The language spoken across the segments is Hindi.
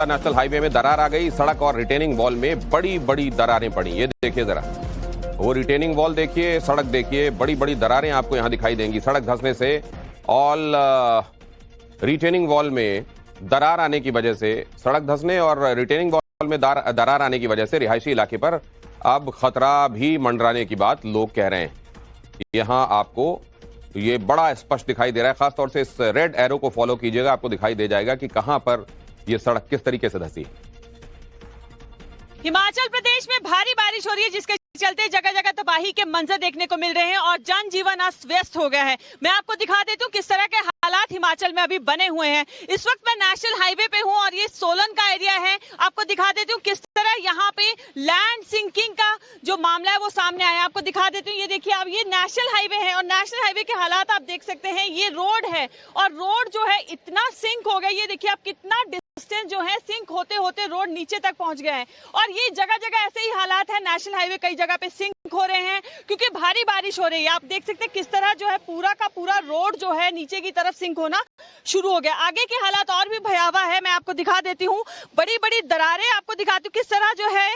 नेशनल हाईवे में दरार आ गई। सड़क और रिटेनिंग वॉल में बड़ी बड़ी दरारें पड़ी। ये देखिए जरा, वो रिटेनिंग वॉल देखिए, सड़क देखिए, बड़ी बड़ी दरारें आपको यहां दिखाई देंगी। सड़क धंसने से ऑल रिटेनिंग वॉल में दरार आने की वजह से, सड़क धंसने और रिटेनिंग वॉल में दरार आने की वजह से रिहायशी इलाके पर अब खतरा भी मंडराने की बात लोग कह रहे हैं। यहां आपको ये बड़ा स्पष्ट दिखाई दे रहा है। खासतौर से इस रेड एरो को फॉलो कीजिएगा, आपको दिखाई दे जाएगा कि कहां पर ये सड़क किस तरीके से धंसी। हिमाचल प्रदेश में भारी बारिश हो रही है, जिसके चलते जगह जगह तबाही के मंजर देखने को मिल रहे हैं और जनजीवन अस्त व्यस्त हो गया है। मैं आपको दिखा देती हूँ किस तरह के हालात हिमाचल में अभी बने हुए हैं। इस वक्त मैं नेशनल हाईवे पे हूँ और ये सोलन का एरिया है। आपको दिखा देती हूँ किस तरह यहाँ पे लैंड सिंकिंग का जो मामला है वो सामने आया। आपको दिखा देती हूँ, ये देखिए अब ये नेशनल हाईवे है और नेशनल हाईवे के हालात आप देख सकते हैं। ये रोड है और रोड जो है इतना सिंक हो गया, ये देखिए आप कितना डिस्टेंस जो है सिंक होते होते रोड नीचे तक पहुंच गया है। और ये जगह जगह ऐसे ही हालात है। नेशनल हाईवे कई जगह पे सिंक हो रहे हैं क्योंकि भारी बारिश हो रही है। आप देख सकते हैं किस तरह जो है पूरा का पूरा रोड जो है नीचे की तरफ सिंक होना शुरू हो गया। आगे के हालात और भी भयावह है, मैं आपको दिखा देती हूँ। बड़ी बड़ी दरारें आपको दिखाती हूँ किस तरह जो है,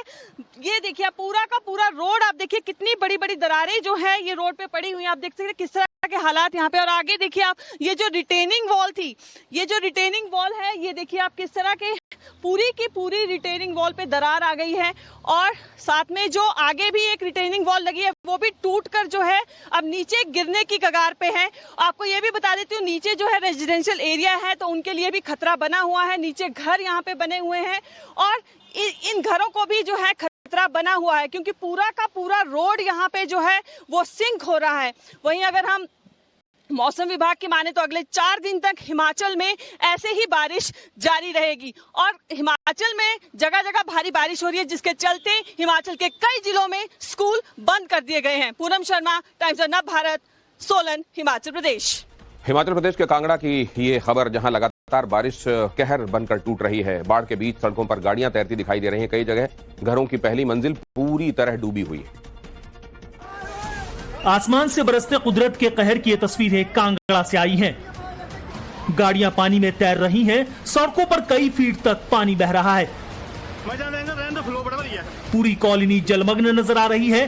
ये देखिए पूरा का पूरा रोड आप देखिए कितनी बड़ी बड़ी दरारें जो है ये रोड पे पड़ी हुई है। आप देख सकते हैं किस तरह के हालात यहाँ पे। और आगे देखिए आप, ये जो रिटेनिंग वॉल थी, ये जो रिटेनिंग वॉल है, ये देखिए आप किस तरह के पूरी की पूरी रिटेनिंग वॉल पे दरार आ गई है। और साथ में जो आगे भी एक रिटेनिंग वॉल लगी है वो भी टूटकर जो है अब नीचे गिरने की कगार पे है। आपको ये भी बता देती हूँ, नीचे जो है रेजिडेंशियल एरिया है तो उनके लिए भी खतरा बना हुआ है। नीचे घर यहाँ पे बने हुए हैं और इन घरों को भी जो है खतरा बना हुआ है क्योंकि पूरा का पूरा रोड यहाँ पे जो है वो सिंक हो रहा है। वहीं अगर हम मौसम विभाग की माने तो अगले 4 दिन तक हिमाचल में ऐसे ही बारिश जारी रहेगी और हिमाचल में जगह जगह भारी बारिश हो रही है, जिसके चलते हिमाचल के कई जिलों में स्कूल बंद कर दिए गए हैं। पूनम शर्मा, टाइम्स ऑफ नव भारत, सोलन, हिमाचल प्रदेश। हिमाचल प्रदेश के कांगड़ा की ये खबर, जहां लगातार बारिश कहर बनकर टूट रही है। बाढ़ के बीच सड़कों पर गाड़ियां तैरती दिखाई दे रही हैं। कई जगह घरों की पहली मंजिल पूरी तरह डूबी हुई है। आसमान से बरसते कुदरत के कहर की ये तस्वीरें कांगड़ा से आई हैं। गाड़ियां पानी में तैर रही हैं, सड़कों पर कई फीट तक पानी बह रहा है। पूरी कॉलोनी जलमग्न नजर आ रही है।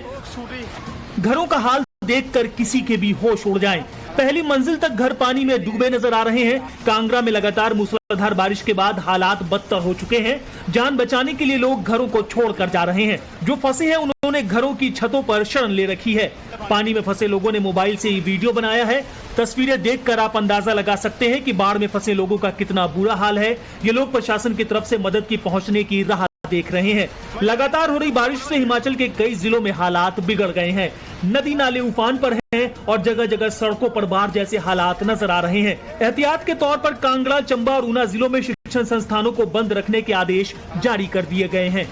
घरों का हाल देखकर किसी के भी होश उड़ जाएं। पहली मंजिल तक घर पानी में डूबे नजर आ रहे हैं। कांगड़ा में लगातार मूसलाधार बारिश के बाद हालात बदतर हो चुके हैं। जान बचाने के लिए लोग घरों को छोड़कर जा रहे हैं। जो फंसे हैं उन्होंने घरों की छतों पर शरण ले रखी है। पानी में फंसे लोगों ने मोबाइल से वीडियो बनाया है। तस्वीरें देखकर आप अंदाजा लगा सकते हैं कि बाढ़ में फंसे लोगों का कितना बुरा हाल है। ये लोग प्रशासन की तरफ से मदद की पहुंचने की राह देख रहे हैं। लगातार हो रही बारिश से हिमाचल के कई जिलों में हालात बिगड़ गए हैं। नदी नाले उफान पर हैं और जगह जगह सड़कों पर बाढ़ जैसे हालात नजर आ रहे हैं। एहतियात के तौर पर कांगड़ा, चंबा और ऊना जिलों में शिक्षण संस्थानों को बंद रखने के आदेश जारी कर दिए गए हैं।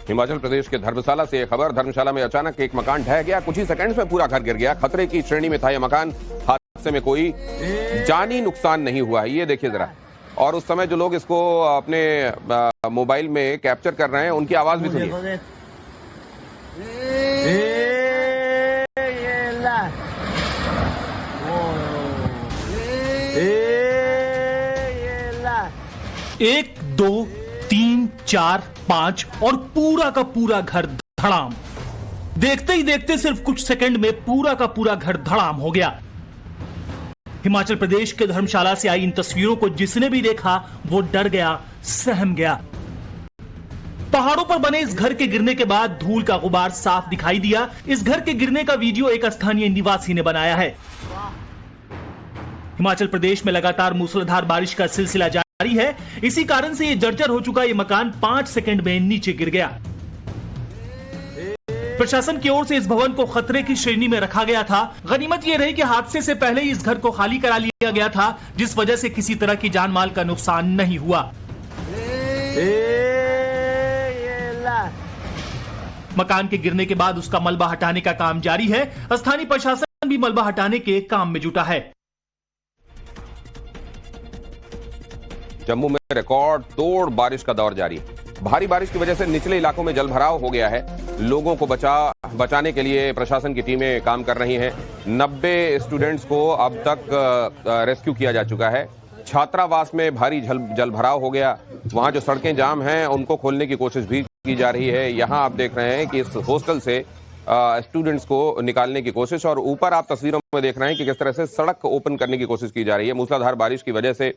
हिमाचल प्रदेश के धर्मशाला से खबर, धर्मशाला में अचानक एक मकान ढह गया। कुछ ही सेकंड्स में पूरा घर गिर गया। खतरे की श्रेणी में था यह मकान। हादसे में कोई जानी नुकसान नहीं हुआ है। ये देखिए जरा, और उस समय जो लोग इसको अपने मोबाइल में कैप्चर कर रहे हैं उनकी आवाज भी सुनिए। एक, दो, 3, 4, 5 और पूरा का पूरा घर धड़ाम। देखते ही देखते सिर्फ कुछ सेकंड में पूरा का पूरा घर धड़ाम हो गया। हिमाचल प्रदेश के धर्मशाला से आई इन तस्वीरों को जिसने भी देखा वो डर गया, सहम गया। पहाड़ों पर बने इस घर के गिरने के बाद धूल का गुबार साफ दिखाई दिया। इस घर के गिरने का वीडियो एक स्थानीय निवासी ने बनाया है। हिमाचल प्रदेश में लगातार मूसलाधार बारिश का सिलसिला जारी है। इसी कारण से ये जर्जर हो चुका ये मकान 5 सेकंड में नीचे गिर गया। प्रशासन की ओर से इस भवन को खतरे की श्रेणी में रखा गया था। गनीमत यह रही कि हादसे से पहले ही इस घर को खाली करा लिया गया था, जिस वजह से किसी तरह की जान माल का नुकसान नहीं हुआ। मकान के गिरने के बाद उसका मलबा हटाने का काम जारी है। स्थानीय प्रशासन भी मलबा हटाने के काम में जुटा है। जम्मू में रिकॉर्ड तोड़ बारिश का दौर जारी है। भारी बारिश की वजह से निचले इलाकों में जलभराव हो गया है। लोगों को बचाने के लिए प्रशासन की टीमें काम कर रही हैं। 90 स्टूडेंट्स को अब तक रेस्क्यू किया जा चुका है। छात्रावास में भारी जल भराव हो गया। वहां जो सड़कें जाम हैं उनको खोलने की कोशिश भी की जा रही है। यहां आप देख रहे हैं कि इस हॉस्टल से स्टूडेंट्स को निकालने की कोशिश, और ऊपर आप तस्वीरों में देख रहे हैं कि किस तरह से सड़क ओपन करने की कोशिश की जा रही है। मूसलाधार बारिश की वजह से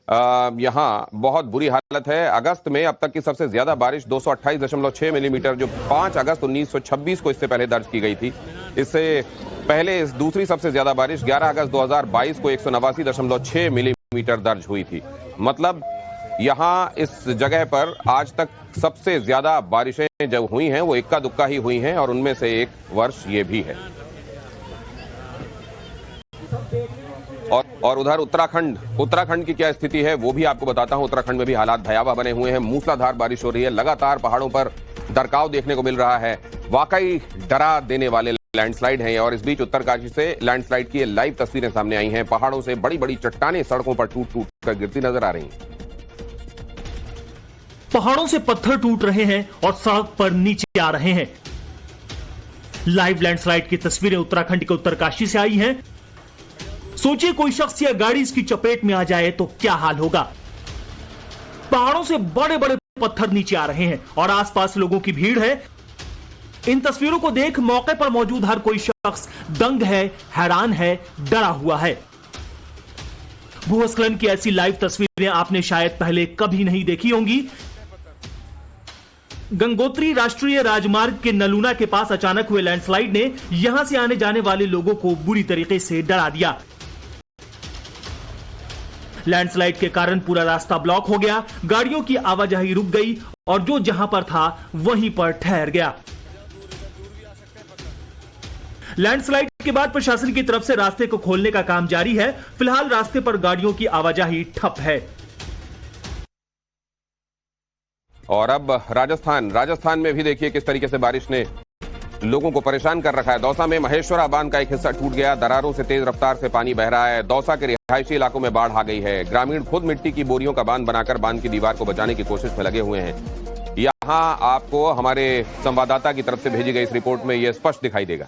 यहां बहुत बुरी हालत है। अगस्त में अब तक की सबसे ज्यादा बारिश 228.6 मिलीमीटर, जो 5 अगस्त 1926 को इससे पहले दर्ज की गई थी। इससे पहले इस दूसरी सबसे ज्यादा बारिश 11 अगस्त 2022 को 189.6 मिलीमीटर दर्ज हुई थी। मतलब यहां इस जगह पर आज तक सबसे ज्यादा बारिशें जब हुई हैं वो इक्का दुक्का ही हुई हैं, और उनमें से एक वर्ष ये भी है। और उधर उत्तराखंड की क्या स्थिति है वो भी आपको बताता हूं। उत्तराखंड में भी हालात भयावह बने हुए हैं। मूसलाधार बारिश हो रही है, लगातार पहाड़ों पर दरकाव देखने को मिल रहा है। वाकई डरा देने वाले लैंडस्लाइड हैं, और इस बीच उत्तरकाशी से लैंडस्लाइड की लाइव तस्वीरें सामने आई हैं। पहाड़ों से बड़ी बड़ी चट्टानें सड़कों पर टूट टूट कर गिरती नजर आ रही हैं। पहाड़ों से पत्थर टूट रहे हैं और सड़क पर नीचे आ रहे हैं। लाइव लैंडस्लाइड की तस्वीरें उत्तराखंड के उत्तरकाशी से आई हैं। सोचिए कोई शख्स या गाड़ी इसकी चपेट में आ जाए तो क्या हाल होगा। पहाड़ों से बड़े बड़े पत्थर नीचे आ रहे हैं और आसपास लोगों की भीड़ है। इन तस्वीरों को देख मौके पर मौजूद हर कोई शख्स दंग है, हैरान है, डरा हुआ है। भूस्खलन की ऐसी लाइव तस्वीरें आपने शायद पहले कभी नहीं देखी होंगी। गंगोत्री राष्ट्रीय राजमार्ग के नलूना के पास अचानक हुए लैंडस्लाइड ने यहां से आने जाने वाले लोगों को बुरी तरीके से डरा दिया। लैंडस्लाइड के कारण पूरा रास्ता ब्लॉक हो गया, गाड़ियों की आवाजाही रुक गई और जो जहां पर था वहीं पर ठहर गया। लैंडस्लाइड के बाद प्रशासन की तरफ से रास्ते को खोलने का काम जारी है। फिलहाल रास्ते पर गाड़ियों की आवाजाही ठप है। और अब राजस्थान में भी देखिए किस तरीके से बारिश ने लोगों को परेशान कर रखा है। दौसा में महेश्वरा बांध का एक हिस्सा टूट गया, दरारों से तेज रफ्तार से पानी बह रहा है। दौसा के रिहायशी इलाकों में बाढ़ आ गई है। ग्रामीण खुद मिट्टी की बोरियों का बांध बनाकर बांध की दीवार को बचाने की कोशिश में लगे हुए हैं। यहां आपको हमारे संवाददाता की तरफ से भेजी गई इस रिपोर्ट में यह स्पष्ट दिखाई देगा।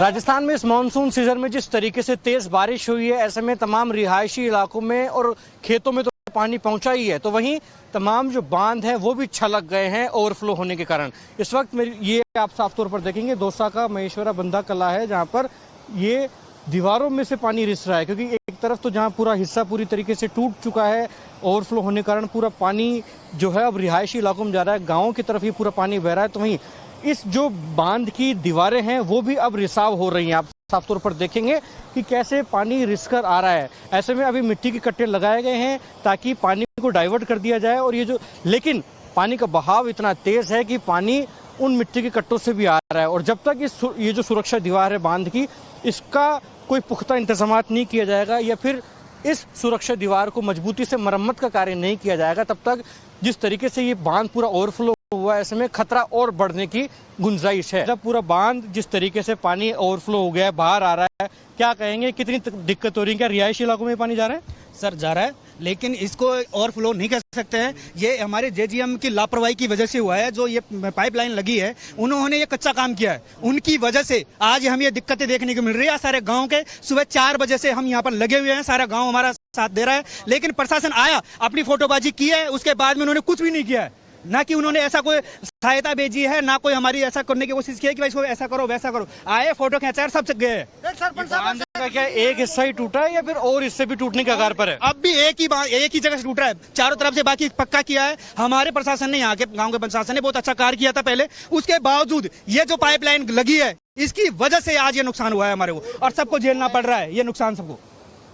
राजस्थान में इस मानसून सीजन में जिस तरीके से तेज बारिश हुई है, ऐसे में तमाम रिहायशी इलाकों में और खेतों में तो पानी पहुंचा ही है, तो वहीं तमाम जो बांध हैं वो भी छलक गए हैं ओवरफ्लो होने के कारण। इस वक्त ये आप साफ तौर पर देखेंगे दौसा का महेश्वरा बंधा कला है, जहां पर ये दीवारों में से पानी रिस रहा है, क्योंकि एक तरफ तो जहां पूरा हिस्सा पूरी तरीके से टूट चुका है, ओवरफ्लो होने के कारण पूरा पानी जो है अब रिहायशी इलाकों में जा रहा है, गाँव की तरफ ही पूरा पानी बह रहा है। तो वहीं इस जो बांध की दीवारें हैं वो भी अब रिसाव हो रही हैं। आप साफ तौर पर देखेंगे कि कैसे पानी रिसकर आ रहा है। ऐसे में अभी मिट्टी के कट्टे लगाए गए हैं ताकि पानी को डाइवर्ट कर दिया जाए, और लेकिन पानी का बहाव इतना तेज है कि पानी उन मिट्टी के कट्टों से भी आ रहा है। और जब तक ये जो सुरक्षा दीवार है बांध की, इसका कोई पुख्ता इंतजाम नहीं किया जाएगा या फिर इस सुरक्षा दीवार को मजबूती से मरम्मत का कार्य नहीं किया जाएगा, तब तक जिस तरीके से ये बांध पूरा ओवरफ्लो हुआ, ऐसे में खतरा और बढ़ने की गुंजाइश है। जब पूरा बांध जिस तरीके से पानी ओवरफ्लो हो गया है, बाहर आ रहा है, क्या कहेंगे कितनी दिक्कत हो रही है? क्या रिहायशी इलाकों में पानी जा रहा है? सर जा रहा है, लेकिन इसको ओवरफ्लो नहीं कर सकते हैं। ये हमारे जेजीएम की लापरवाही की वजह से हुआ है। जो ये पाइपलाइन लगी है, उन्होंने ये कच्चा काम किया है, उनकी वजह से आज हम ये दिक्कतें देखने को मिल रही है। सारे गांव के सुबह 4 बजे से हम यहाँ पर लगे हुए हैं, सारा गांव हमारा साथ दे रहा है, लेकिन प्रशासन आया, अपनी फोटोबाजी की है, उसके बाद में उन्होंने कुछ भी नहीं किया है। ना कि उन्होंने ऐसा कोई सहायता भेजी है, ना कोई हमारी ऐसा करने की कोशिश की है कि भाई इसको ऐसा करो वैसा करो। आए, फोटो खींचा, सब गए। क्या एक हिस्सा ही टूटा है या फिर और हिस्से भी टूटने के आगार पर है? अब भी एक ही जगह से टूट रहा है, चारों तरफ से बाकी पक्का किया है हमारे प्रशासन ने, यहाँ के गांव के प्रशासन ने बहुत अच्छा कार्य किया था पहले। उसके बावजूद ये जो पाइपलाइन लगी है, इसकी वजह से आज ये नुकसान हुआ है हमारे को, और सबको झेलना पड़ रहा है ये नुकसान सबको।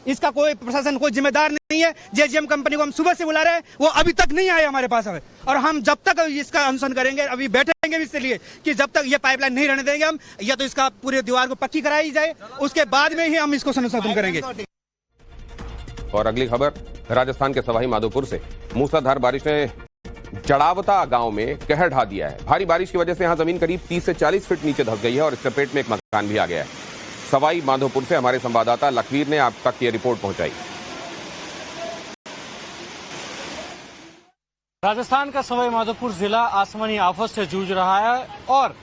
इसका कोई प्रशासन कोई जिम्मेदार नहीं है। जेजीएम कंपनी को हम सुबह से बुला रहे हैं, वो अभी तक नहीं आए हमारे पास हमें, और हम जब तक इसका अनशन करेंगे, अभी बैठेंगे भी इसलिए कि जब तक ये पाइपलाइन नहीं रहने देंगे हम, या तो इसका पूरी दीवार को पक्की कराई जाए, उसके बाद में ही हम इसको संशोधन करेंगे। और अगली खबर राजस्थान के सवाई माधोपुर से। मूसलाधार बारिश ने जड़ावता गांव में कहर ढा दिया है। भारी बारिश की वजह से यहां जमीन करीब 30 से 40 फीट नीचे धंस गई है और इस चपेट में एक मकान भी आ गया है। सवाई माधोपुर से हमारे संवाददाता लखवीर ने आप तक ये रिपोर्ट पहुंचाई। राजस्थान का सवाई माधोपुर जिला आसमानी आफत से जूझ रहा है और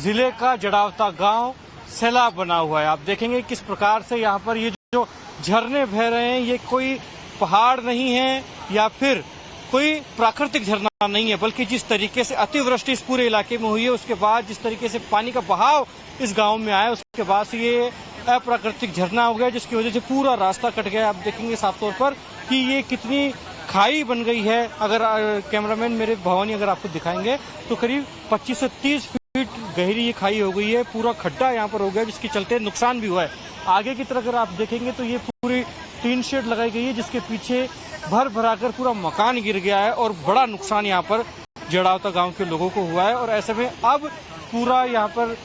जिले का जड़ावता गांव सैलाब बना हुआ है। आप देखेंगे किस प्रकार से यहाँ पर ये जो झरने बह रहे हैं ये कोई पहाड़ नहीं है या फिर कोई प्राकृतिक झरना नहीं है, बल्कि जिस तरीके से अतिवृष्टि इस पूरे इलाके में हुई है उसके बाद जिस तरीके से पानी का बहाव इस गांव में आया उसके बाद से ये अप्राकृतिक झरना हो गया, जिसकी वजह से पूरा रास्ता कट गया। आप देखेंगे साफ तौर पर कि ये कितनी खाई बन गई है। अगर कैमरामैन मेरे भवानी अगर आपको दिखाएंगे तो करीब 25 से 30 फीट गहरी ये खाई हो गई है, पूरा खड्डा यहाँ पर हो गया, जिसके चलते नुकसान भी हुआ है। आगे की तरफ अगर आप देखेंगे तो ये पूरी टीन शेड लगाई गई है, जिसके पीछे भर भराकर पूरा मकान गिर गया है और बड़ा नुकसान यहाँ पर जड़ावता गांव के लोगों को हुआ है। और ऐसे में अब पूरा यहाँ पर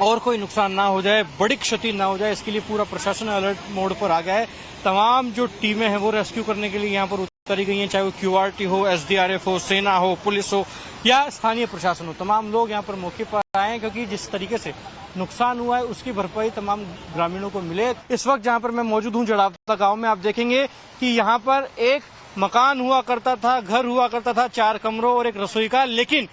और कोई नुकसान ना हो जाए, बड़ी क्षति ना हो जाए, इसके लिए पूरा प्रशासन अलर्ट मोड पर आ गया है। तमाम जो टीमें हैं वो रेस्क्यू करने के लिए यहाँ पर उतारी गई हैं, चाहे वो QRT हो, SDRF हो, सेना हो, पुलिस हो या स्थानीय प्रशासन हो। तमाम लोग यहाँ पर मौके पर आए हैं क्योंकि जिस तरीके से नुकसान हुआ है उसकी भरपाई तमाम ग्रामीणों को मिले। इस वक्त जहाँ पर मैं मौजूद हूँ जड़ावता गाँव में, आप देखेंगे कि यहाँ पर एक मकान हुआ करता था, घर हुआ करता था 4 कमरों और एक रसोई का, लेकिन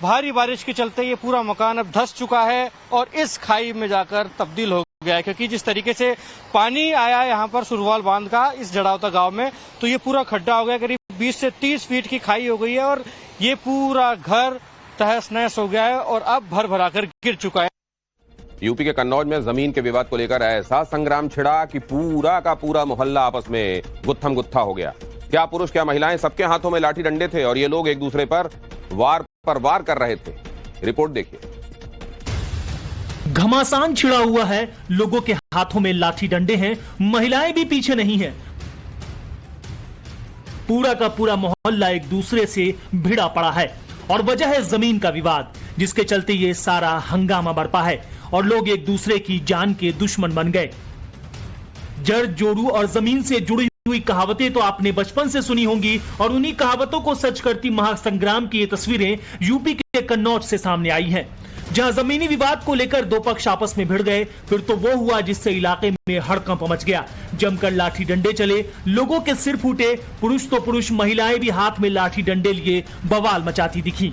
भारी बारिश के चलते ये पूरा मकान अब धंस चुका है और इस खाई में जाकर तब्दील हो गया है। क्योंकि जिस तरीके से पानी आया है यहाँ पर सुरवाल बांध का इस जड़ावता गांव में, तो ये पूरा खड्डा हो गया, करीब 20 से 30 फीट की खाई हो गई है और ये पूरा घर तहस नहस हो गया है और अब भर भराकर गिर चुका है। यूपी के कन्नौज में जमीन के विवाद को लेकर ऐसा संग्राम छिड़ा कि पूरा का पूरा मोहल्ला आपस में गुत्थम गुत्था हो गया। क्या पुरुष क्या महिलाएं, सबके हाथों में लाठी डंडे थे और ये लोग एक दूसरे पर वार कर रहे थे। रिपोर्ट देखिए। घमासान छिड़ा हुआ है, लोगों के हाथों में लाठी डंडे हैं, महिलाएं भी पीछे नहीं है। पूरा का पूरा मोहल्ला एक दूसरे से भिड़ा पड़ा है और वजह है जमीन का विवाद, जिसके चलते ये सारा हंगामा बरपा है और लोग एक दूसरे की जान के दुश्मन बन गए। जड़ जोड़ू और जमीन से जुड़ी हुई कहावतें तो आपने बचपन से सुनी होंगी और उन्हीं कहावतों को सच करती महासंग्राम की ये तस्वीरें यूपी के कन्नौज से सामने आई हैं, जहां जमीनी विवाद को लेकर दो पक्ष आपस में भिड़ गए। फिर तो वो हुआ जिससे इलाके में हड़कंप मच गया, जमकर लाठी डंडे चले, लोगों के सिर फूटे, पुरुष तो पुरुष, महिलाएं भी हाथ में लाठी डंडे लिए बवाल मचाती दिखी।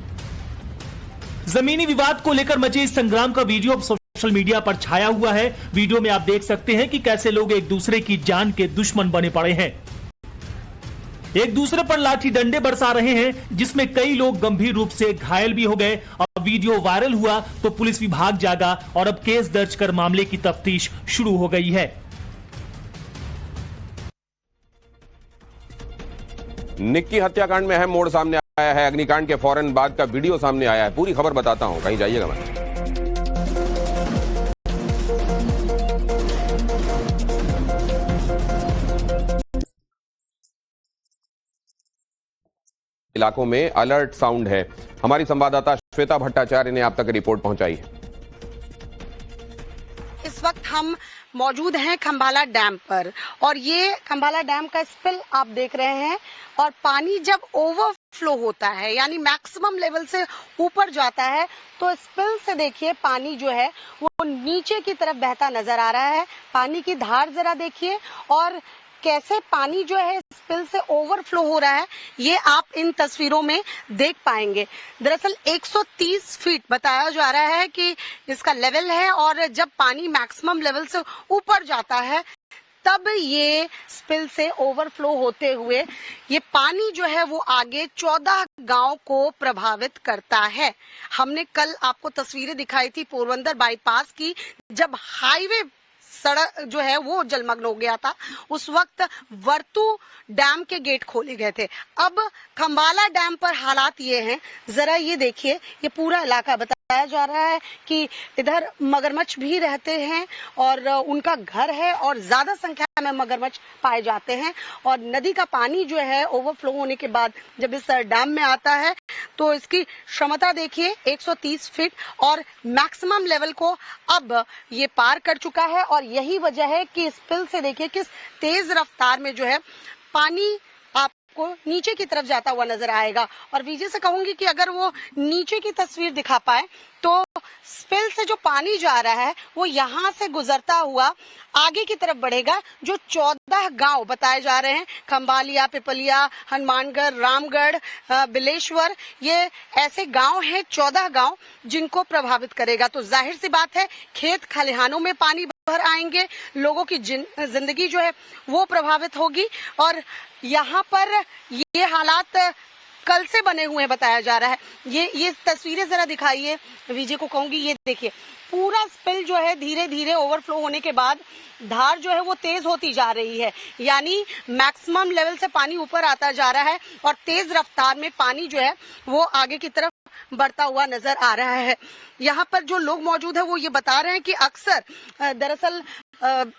जमीनी विवाद को लेकर मचे इस संग्राम का वीडियो अब सोशल मीडिया पर छाया हुआ है। वीडियो में आप देख सकते हैं कि कैसे लोग एक दूसरे की जान के दुश्मन बने पड़े हैं, एक दूसरे पर लाठी डंडे बरसा रहे हैं, जिसमें कई लोग गंभीर रूप से घायल भी हो गए। अब वीडियो वायरल हुआ तो पुलिस विभाग जागा और अब केस दर्ज कर मामले की तफ्तीश शुरू हो गई है। निक्की हत्याकांड में अहम मोड़ सामने आया है। अग्निकांड के फौरन बाद का वीडियो सामने आया है। पूरी खबर बताता हूं, कहीं जाइएगा मत। इलाकों में अलर्ट साउंड है। हमारी संवाददाता श्वेता भट्टाचार्य ने आप तक रिपोर्ट पहुंचाई है। इस वक्त हम मौजूद हैं खंभाला डैम पर और ये खंभाला डैम का स्पिल आप देख रहे हैं और पानी जब ओवरफ्लो होता है यानी मैक्सिमम लेवल से ऊपर जाता है तो स्पिल से देखिए पानी जो है वो नीचे की तरफ बहता नजर आ रहा है। पानी की धार जरा देखिए और कैसे पानी जो है स्पिल से ओवरफ्लो हो रहा है ये आप इन तस्वीरों में देख पाएंगे। दरअसल 130 फीट बताया जा रहा है कि इसका लेवल है और जब पानी मैक्सिमम लेवल से ऊपर जाता है तब ये स्पिल से ओवरफ्लो होते हुए ये पानी जो है वो आगे 14 गांव को प्रभावित करता है। हमने कल आपको तस्वीरें दिखाई थी पोरबंदर बाईपास की, जब हाईवे सड़क जो है वो जलमग्न हो गया था, उस वक्त वर्तू डैम के गेट खोले गए थे। अब खंभाला डैम पर हालात ये हैं, जरा ये देखिए, ये पूरा इलाका बताया जा रहा है कि इधर मगरमच्छ भी रहते हैं और उनका घर है और ज्यादा संख्या में मगरमच्छ पाए जाते हैं और नदी का पानी जो है ओवरफ्लो होने के बाद जब इस डैम में आता है तो इसकी क्षमता देखिए 130 फीट और मैक्सिमम लेवल को अब ये पार कर चुका है और यही वजह है कि स्पिल से देखिए किस तेज रफ्तार में जो है पानी आपको नीचे की तरफ जाता हुआ नजर आएगा। और विजय से कहूंगी कि अगर वो नीचे की तस्वीर दिखा पाए तो स्पिल से जो पानी जा रहा है वो यहाँ से गुजरता हुआ आगे की तरफ बढ़ेगा। जो 14 गांव बताए जा रहे हैं, खंभालिया, पिपलिया, हनुमानगढ़, रामगढ़, बिलेश्वर, ये ऐसे गांव हैं 14 गांव जिनको प्रभावित करेगा। तो जाहिर सी बात है खेत खलिहानों में पानी भर आएंगे, लोगों की जिंदगी जो है वो प्रभावित होगी। और यहाँ पर ये हालात कल से बने हुए हैं बताया जा रहा है। ये तस्वीरें जरा दिखाइए, विजय को कहूंगी, ये देखिए पूरा स्पिल जो है धीरे धीरे ओवरफ्लो होने के बाद धार जो है वो तेज होती जा रही है, यानी मैक्सिमम लेवल से पानी ऊपर आता जा रहा है और तेज रफ्तार में पानी जो है वो आगे की तरफ बढ़ता हुआ नजर आ रहा है। यहाँ पर जो लोग मौजूद है वो ये बता रहे हैं कि अक्सर दरअसल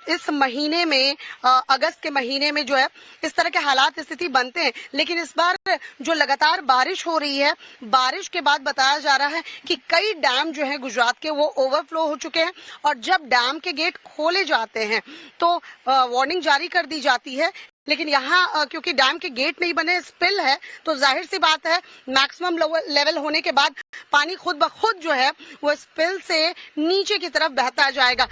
इस महीने में अगस्त के महीने में जो है इस तरह के हालात स्थिति बनते हैं, लेकिन इस बार जो लगातार बारिश हो रही है, बारिश के बाद बताया जा रहा है कि कई डैम जो है गुजरात के वो ओवरफ्लो हो चुके हैं और जब डैम के गेट खोले जाते हैं तो वार्निंग जारी कर दी जाती है। लेकिन यहाँ क्योंकि डैम के गेट नहीं बने, स्पिल है, तो जाहिर सी बात है मैक्सिमम लेवल होने के बाद पानी खुद ब खुद जो है वो स्पिल से नीचे की तरफ बहता जाएगा।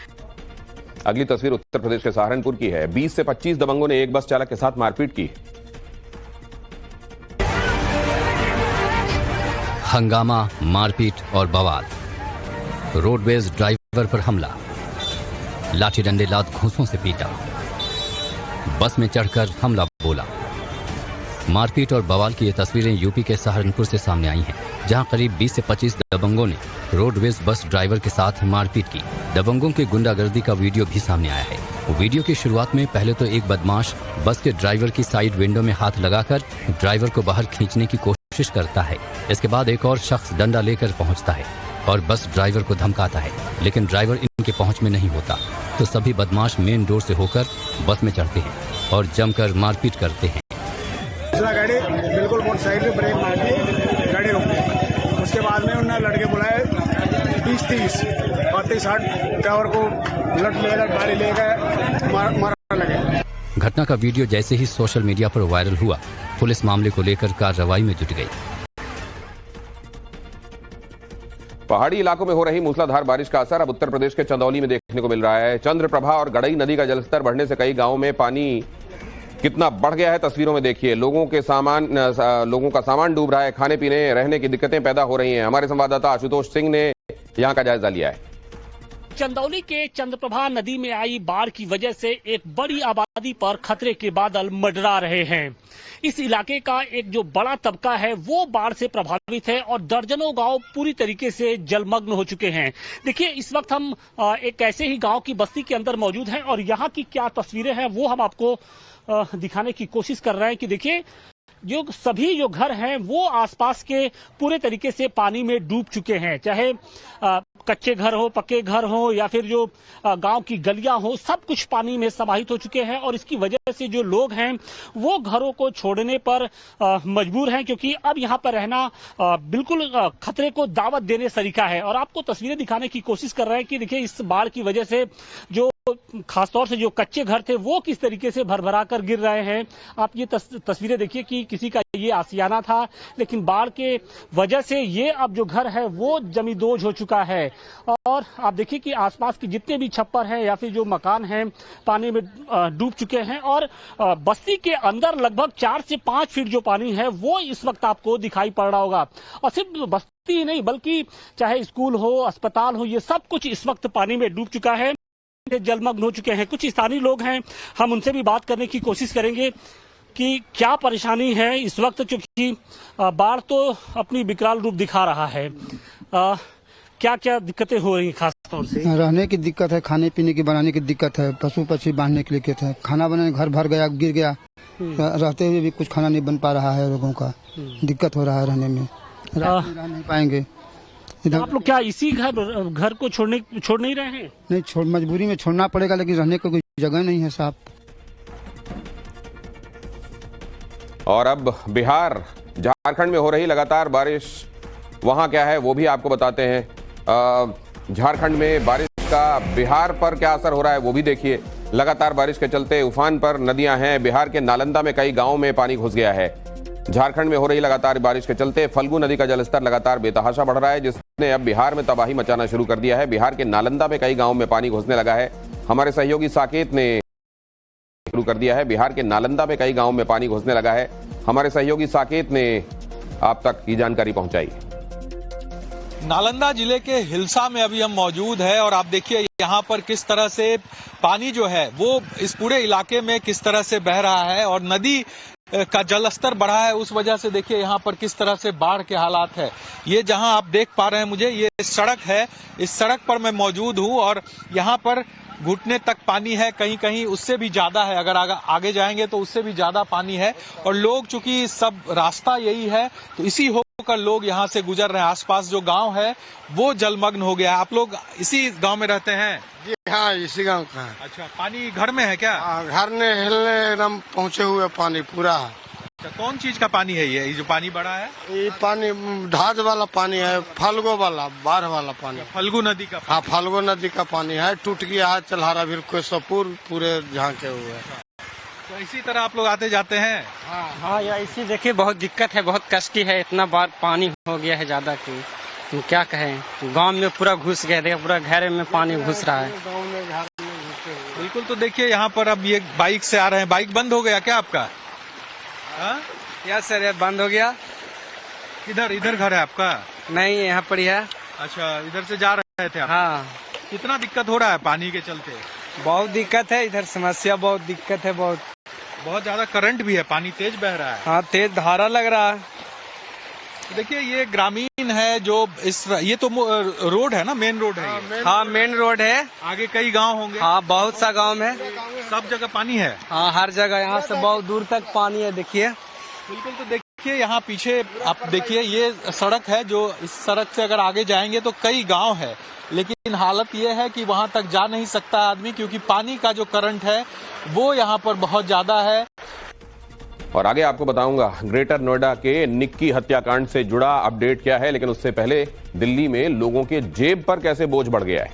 अगली तस्वीर उत्तर प्रदेश के सहारनपुर की है। 20 से 25 दबंगों ने एक बस चालक के साथ मारपीट की। हंगामा, मारपीट और बवाल। रोडवेज ड्राइवर पर हमला, लाठी डंडे लाद घूंसों से पीटा, बस में चढ़कर हमला बोला। मारपीट और बवाल की ये तस्वीरें यूपी के सहारनपुर से सामने आई हैं, जहां करीब 20 से 25 दबंगों ने रोडवेज बस ड्राइवर के साथ मारपीट की। दबंगों की गुंडागर्दी का वीडियो भी सामने आया है। वीडियो की शुरुआत में पहले तो एक बदमाश बस के ड्राइवर की साइड विंडो में हाथ लगाकर ड्राइवर को बाहर खींचने की कोशिश करता है। इसके बाद एक और शख्स डंडा लेकर पहुंचता है और बस ड्राइवर को धमकाता है, लेकिन ड्राइवर इनके पहुंच में नहीं होता, तो सभी बदमाश मेन डोर से होकर बस में चढ़ते हैं और जमकर मारपीट करते हैं। गाड़ी बिल्कुल मोटरसाइकिल पे ब्रेक मार दी, गाड़ी रुक गई। उसके बाद में उन्होंने लड़के बुलाए 20-30 60 ड्राइवर को लट लेकर गाड़ी लेकर मारने लगे। घटना का वीडियो जैसे ही सोशल मीडिया पर वायरल हुआ, पुलिस मामले को लेकर कार्रवाई में जुट गई। पहाड़ी इलाकों में हो रही मूसलाधार बारिश का असर अब उत्तर प्रदेश के चंदौली में देखने को मिल रहा है। चंद्रप्रभा और गड़ई नदी का जलस्तर बढ़ने से कई गांवों में पानी कितना बढ़ गया है, तस्वीरों में देखिए। लोगों का सामान डूब रहा है, खाने पीने रहने की दिक्कतें पैदा हो रही हैं। हमारे संवाददाता आशुतोष सिंह ने यहां का जायजा लिया है। चंदौली के चंद्रप्रभा नदी में आई बाढ़ की वजह से एक बड़ी आबादी पर खतरे के बादल मंडरा रहे हैं। इस इलाके का एक जो बड़ा तबका है वो बाढ़ से प्रभावित है और दर्जनों गांव पूरी तरीके से जलमग्न हो चुके हैं। देखिए, इस वक्त हम एक ऐसे ही गांव की बस्ती के अंदर मौजूद हैं और यहाँ की क्या तस्वीरें हैं वो हम आपको दिखाने की कोशिश कर रहे हैं कि देखिए जो सभी जो घर हैं वो आसपास के पूरे तरीके से पानी में डूब चुके हैं, चाहे कच्चे घर हो, पक्के घर हो या फिर जो गांव की गलियां हो, सब कुछ पानी में समाहित हो चुके हैं। और इसकी वजह से जो लोग हैं वो घरों को छोड़ने पर मजबूर हैं, क्योंकि अब यहाँ पर रहना बिल्कुल खतरे को दावत देने तरीका है। और आपको तस्वीरें दिखाने की कोशिश कर रहे हैं कि देखिए इस बाढ़ की वजह से जो खासतौर से जो कच्चे घर थे वो किस तरीके से भरभरा कर गिर रहे हैं। आप ये तस्वीरें देखिए कि किसी का ये आशियाना था, लेकिन बाढ़ के वजह से ये अब जो घर है वो जमींदोज हो चुका है। और आप देखिए कि आसपास के जितने भी छप्पर हैं या फिर जो मकान हैं पानी में डूब चुके हैं। और बस्ती के अंदर लगभग 4 से 5 फीट जो पानी है वो इस वक्त आपको दिखाई पड़ रहा होगा। और सिर्फ बस्ती ही नहीं बल्कि चाहे स्कूल हो, अस्पताल हो, ये सब कुछ इस वक्त पानी में डूब चुका है, जलमग्न हो चुके हैं। कुछ स्थानीय लोग हैं, हम उनसे भी बात करने की कोशिश करेंगे कि क्या परेशानी है इस वक्त, क्योंकि बाढ़ तो अपनी विकराल रूप दिखा रहा है। क्या क्या दिक्कतें हो रही हैं? खास तौर से रहने की दिक्कत है, खाने पीने की बनाने की दिक्कत है, पशु पक्षी बांधने के लिए दिक्कत है, खाना बनाने घर भर गया, गिर गया, रहते हुए भी कुछ खाना नहीं बन पा रहा है। लोगों का दिक्कत हो रहा है रहने में, रह नहीं पाएंगे। आप लोग क्या इसी घर को छोड़ नहीं रहे हैं? नहीं, मजबूरी में छोड़ना पड़ेगा, लेकिन रहने को कोई जगह नहीं है साहब। और अब बिहार, झारखंड में हो रही लगातार बारिश, वहां क्या है वो भी आपको बताते हैं। झारखंड में बारिश का बिहार पर क्या असर हो रहा है वो भी देखिए। लगातार बारिश के चलते उफान पर नदियां हैं। बिहार के नालंदा में कई गांवों में पानी घुस गया है। झारखंड में हो रही लगातार बारिश के चलते फल्गु नदी का जलस्तर लगातार बेतहाशा बढ़ रहा है, जिसने अब बिहार में तबाही मचाना शुरू कर दिया है। बिहार के नालंदा में कई गांवों में पानी घुसने लगा है। हमारे सहयोगी साकेत ने शुरू कर दिया है। बिहार के नालंदा में कई गांवों में पानी घुसने लगा है। हमारे सहयोगी साकेत ने आप तक ये जानकारी पहुंचाई। नालंदा जिले के हिल्सा में अभी हम मौजूद है और आप देखिए यहाँ पर किस तरह से पानी जो है वो इस पूरे इलाके में किस तरह से बह रहा है और नदी का जलस्तर बढ़ा है। उस वजह से देखिए यहाँ पर किस तरह से बाढ़ के हालात है। ये जहाँ आप देख पा रहे हैं मुझे, ये सड़क है, इस सड़क पर मैं मौजूद हूँ और यहाँ पर घुटने तक पानी है, कहीं कहीं उससे भी ज्यादा है। अगर आगे जाएंगे तो उससे भी ज्यादा पानी है और लोग, चूंकि सब रास्ता यही है तो इसी होकर लोग यहाँ से गुजर रहे हैं। आसपास जो गांव है वो जलमग्न हो गया। आप लोग इसी गांव में रहते हैं? जी हाँ, इसी गांव का है। अच्छा, पानी घर में है क्या? घर ने हिलने एकदम पहुँचे हुए पानी पूरा है। अच्छा, कौन चीज का पानी है ये जो पानी बढ़ा है? ये पानी ढाज वाला पानी है, फल्गो वाला, बाढ़ वाला पानी। फल्गु नदी का? हाँ, फल्गो नदी का पानी है, टूट गया है चल्हारा भी कोसपुर पूरे झांके हुए हैं। तो इसी तरह आप लोग आते जाते हैं? हाँ यार, इसी देखिए बहुत दिक्कत है, बहुत कष्टी है। इतना बार पानी हो गया है ज्यादा की क्या कहें। गांव में पूरा घुस गया, देखिए पूरा घर में पानी घुस रहा है। बिल्कुल। तो देखिए यहाँ पर अब ये बाइक से आ रहे हैं। बाइक बंद हो गया क्या आपका? यस सर, बंद हो गया। इधर घर है आपका? नहीं, यहाँ पर ही है। अच्छा, इधर से जा रहे थे आप? हाँ। कितना दिक्कत हो रहा है पानी के चलते? बहुत दिक्कत है इधर, समस्या बहुत दिक्कत है। बहुत ज्यादा करंट भी है, पानी तेज बह रहा है। हाँ, तेज धारा लग रहा है। देखिए ये ग्रामीण है जो ये तो रोड है ना, मेन रोड है। हाँ, मेन रोड है। आगे कई गांव होंगे? हाँ, बहुत सा गांव में सब जगह पानी है। हाँ, हर जगह, यहाँ से बहुत दूर तक पानी है। देखिए बिल्कुल। तो देखिए यहाँ पीछे आप देखिए, ये सड़क है जो, इस सड़क से अगर आगे जाएंगे तो कई गांव है, लेकिन हालत ये है कि वहां तक जा नहीं सकता आदमी, क्योंकि पानी का जो करंट है वो यहाँ पर बहुत ज्यादा है। और आगे आपको बताऊंगा ग्रेटर नोएडा के निक्की हत्याकांड से जुड़ा अपडेट क्या है, लेकिन उससे पहले दिल्ली में लोगों के जेब पर कैसे बोझ बढ़ गया है।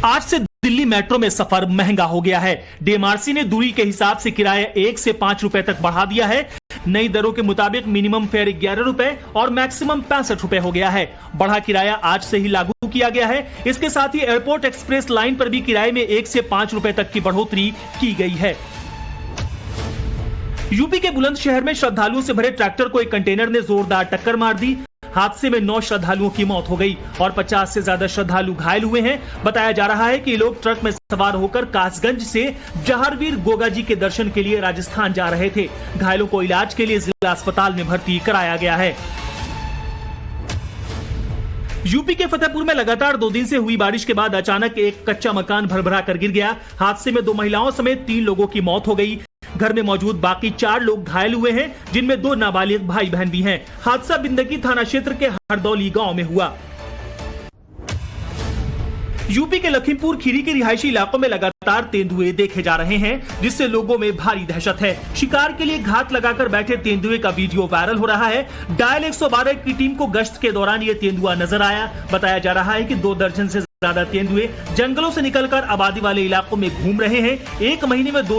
आज से दिल्ली मेट्रो में सफर महंगा हो गया है। डीएमआरसी ने दूरी के हिसाब से किराया 1 से 5 रुपए तक बढ़ा दिया है। नई दरों के मुताबिक मिनिमम फेयर 11 रुपए और मैक्सिमम 65 रुपए हो गया है। बढ़ा किराया आज से ही लागू किया गया है। इसके साथ ही एयरपोर्ट एक्सप्रेस लाइन पर भी किराए में 1 से 5 रुपए तक की बढ़ोतरी की गई है। यूपी के बुलंदशहर में श्रद्धालुओं से भरे ट्रैक्टर को एक कंटेनर ने जोरदार टक्कर मार दी। हादसे में 9 श्रद्धालुओं की मौत हो गई और 50 से ज्यादा श्रद्धालु घायल हुए हैं। बताया जा रहा है कि लोग ट्रक में सवार होकर कासगंज से जहारवीर गोगा जी के दर्शन के लिए राजस्थान जा रहे थे। घायलों को इलाज के लिए जिला अस्पताल में भर्ती कराया गया है। यूपी के फतेहपुर में लगातार 2 दिन से हुई बारिश के बाद अचानक एक कच्चा मकान भरभरा कर गिर गया। हादसे में 2 महिलाओं समेत 3 लोगों की मौत हो गई। घर में मौजूद बाकी 4 लोग घायल हुए हैं, जिनमें 2 नाबालिग भाई बहन भी हैं। हादसा बिंदगी थाना क्षेत्र के हरदौली गांव में हुआ। यूपी के लखीमपुर खीरी के रिहायशी इलाकों में लगातार तेंदुए देखे जा रहे हैं, जिससे लोगों में भारी दहशत है। शिकार के लिए घात लगाकर बैठे तेंदुए का वीडियो वायरल हो रहा है। डायल 112 की टीम को गश्त के दौरान ये तेंदुआ नजर आया। बताया जा रहा है कि 2 दर्जन से ज्यादा तेंदुए जंगलों से निकलकर आबादी वाले इलाकों में घूम रहे हैं। 1 महीने में 2